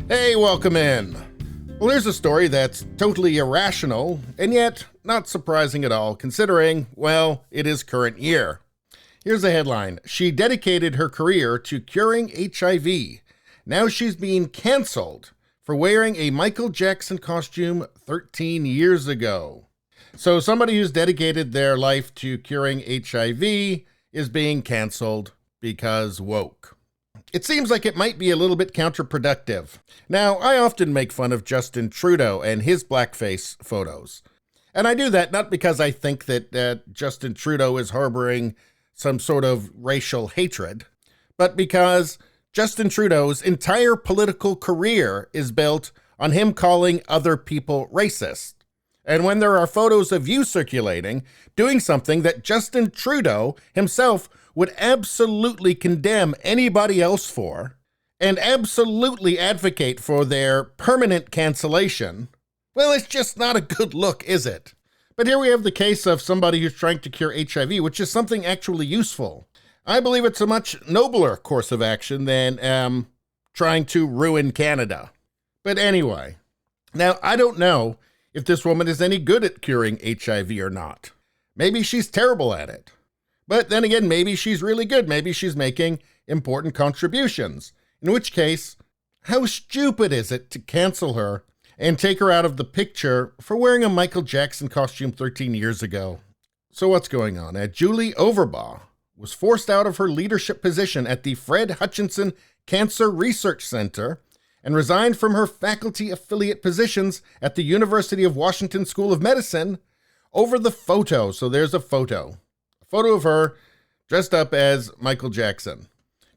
Hey, welcome in. Well, here's a story that's totally irrational, and yet not surprising at all, considering, well, it is current year. Here's the headline. She dedicated her career to curing HIV. Now she's being canceled for wearing a Michael Jackson costume 13 years ago. So somebody who's dedicated their life to curing HIV is being canceled because woke. It seems like it might be a little bit counterproductive. Now, I often make fun of Justin Trudeau and his blackface photos. And I do that not because I think that Justin Trudeau is harboring some sort of racial hatred, but because Justin Trudeau's entire political career is built on him calling other people racist. And when there are photos of you circulating, doing something that Justin Trudeau himself would absolutely condemn anybody else for, and absolutely advocate for their permanent cancellation, well, it's just not a good look, is it? But here we have the case of somebody who's trying to cure HIV, which is something actually useful. I believe it's a much nobler course of action than trying to ruin Canada. But anyway, now I don't know if this woman is any good at curing HIV or not. Maybe she's terrible at it. But then again, maybe she's really good. Maybe she's making important contributions. In which case, how stupid is it to cancel her and take her out of the picture for wearing a Michael Jackson costume 13 years ago? So what's going on? Julie Overbaugh was forced out of her leadership position at the Fred Hutchinson Cancer Research Center and resigned from her faculty affiliate positions at the University of Washington School of Medicine over the photo. So there's a photo of her dressed up as Michael Jackson.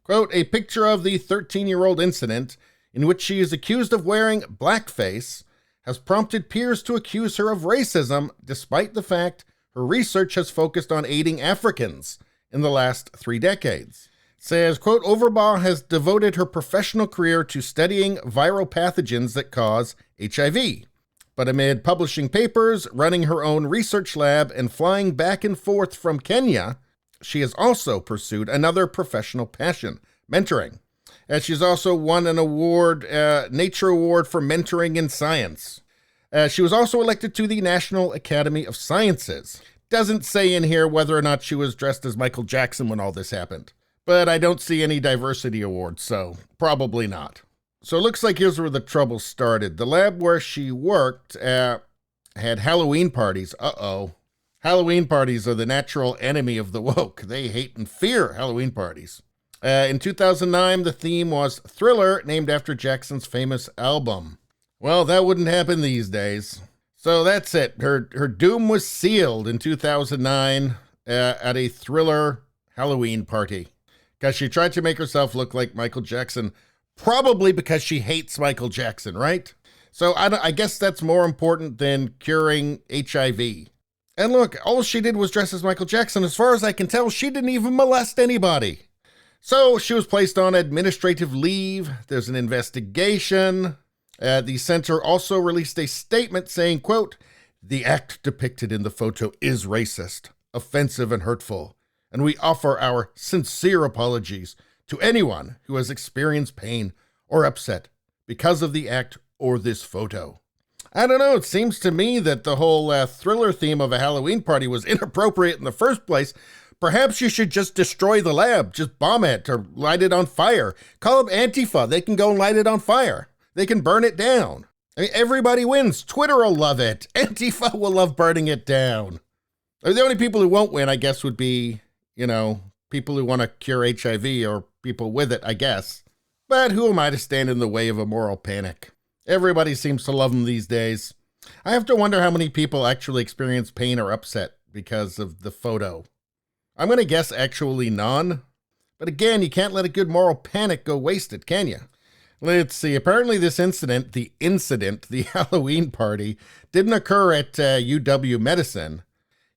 Quote, a picture of the 13-year-old incident in which she is accused of wearing blackface has prompted peers to accuse her of racism, despite the fact her research has focused on aiding Africans in the last 3 decades. Says, quote, Overbaugh has devoted her professional career to studying viral pathogens that cause HIV. But amid publishing papers, running her own research lab, and flying back and forth from Kenya, she has also pursued another professional passion, mentoring. And she's also won an award, Nature Award for Mentoring in Science. She was also elected to the National Academy of Sciences. Doesn't say in here whether or not she was dressed as Michael Jackson when all this happened. But I don't see any diversity awards, so probably not. So it looks like here's where the trouble started. The lab where she worked had Halloween parties. Halloween parties are the natural enemy of the woke. They hate and fear Halloween parties. In 2009, the theme was Thriller, named after Jackson's famous album. Well, that wouldn't happen these days. So that's it. Her doom was sealed in 2009 at a Thriller Halloween party, because she tried to make herself look like Michael Jackson. Probably because she hates Michael Jackson, right? So I guess that's more important than curing HIV. And look, all she did was dress as Michael Jackson. As far as I can tell, she didn't even molest anybody. So she was placed on administrative leave. There's an investigation. The center also released a statement saying, quote, the act depicted in the photo is racist, offensive, and hurtful, and we offer our sincere apologies to anyone who has experienced pain or upset because of the act or this photo. I don't know, it seems to me that the whole Thriller theme of a Halloween party was inappropriate in the first place. Perhaps you should just destroy the lab, just bomb it or light it on fire. Call up Antifa, they can go and light it on fire. They can burn it down. I mean, everybody wins. Twitter will love it. Antifa will love burning it down. The only people who won't win, I guess, would be, people who want to cure HIV or people with it, I guess. But who am I to stand in the way of a moral panic? Everybody seems to love them these days. I have to wonder how many people actually experience pain or upset because of the photo. I'm going to guess actually none. But again, you can't let a good moral panic go wasted, can you? Let's see. Apparently this incident, the Halloween party, didn't occur at UW Medicine.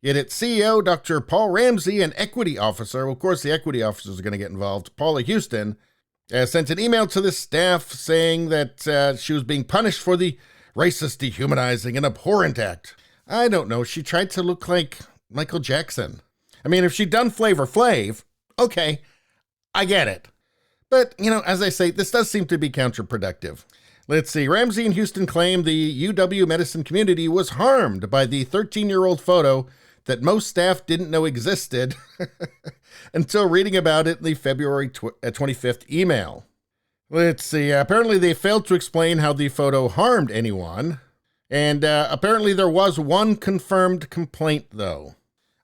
Yet its CEO, Dr. Paul Ramsey, and equity officer, well, of course the equity officers are going to get involved, Paula Houston, sent an email to the staff saying that she was being punished for the racist, dehumanizing, and abhorrent act. I don't know. She tried to look like Michael Jackson. I mean, if she'd done Flavor Flav, okay, I get it. But, as I say, this does seem to be counterproductive. Let's see. Ramsey and Houston claimed the UW medicine community was harmed by the 13-year-old photo that most staff didn't know existed until reading about it in the February 25th email. Let's see. Apparently they failed to explain how the photo harmed anyone. And apparently there was one confirmed complaint, though.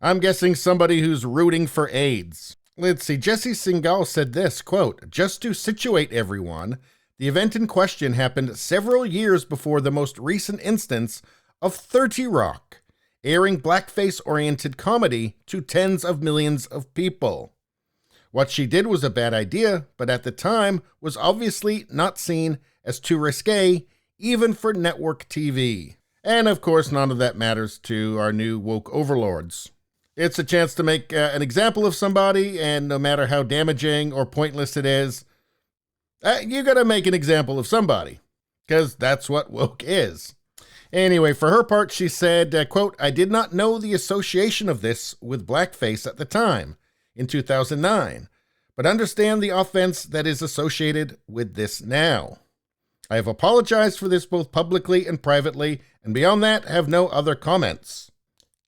I'm guessing somebody who's rooting for AIDS. Let's see. Jesse Singal said this, quote, "Just to situate everyone, the event in question happened several years before the most recent instance of 30 Rock, airing blackface-oriented comedy to tens of millions of people. What she did was a bad idea, but at the time was obviously not seen as too risque, even for network TV." And of course, none of that matters to our new woke overlords. It's a chance to make an example of somebody, and no matter how damaging or pointless it is, you gotta make an example of somebody, because that's what woke is. Anyway, for her part, she said, quote, "I did not know the association of this with blackface at the time, in 2009, but understand the offense that is associated with this now. I have apologized for this both publicly and privately, and beyond that, have no other comments."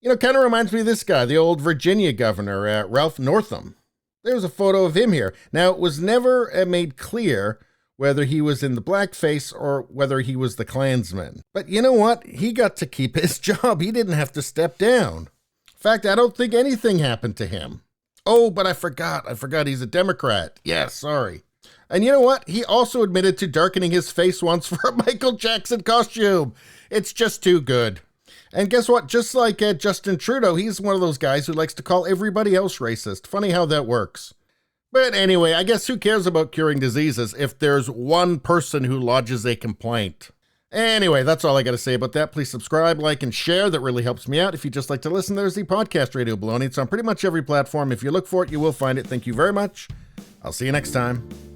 You know, kind of reminds me of this guy, the old Virginia governor, Ralph Northam. There's a photo of him here. Now, it was never made clear whether he was in the blackface or whether he was the Klansman. But you know what? He got to keep his job. He didn't have to step down. In fact, I don't think anything happened to him. Oh, but I forgot he's a Democrat. Yeah, sorry. And you know what? He also admitted to darkening his face once for a Michael Jackson costume. It's just too good. And guess what? Just like Justin Trudeau, he's one of those guys who likes to call everybody else racist. Funny how that works. But anyway, I guess who cares about curing diseases if there's one person who lodges a complaint? Anyway, that's all I got to say about that. Please subscribe, like, and share. That really helps me out. If you just like to listen, there's the podcast Radio Baloney. It's on pretty much every platform. If you look for it, you will find it. Thank you very much. I'll see you next time.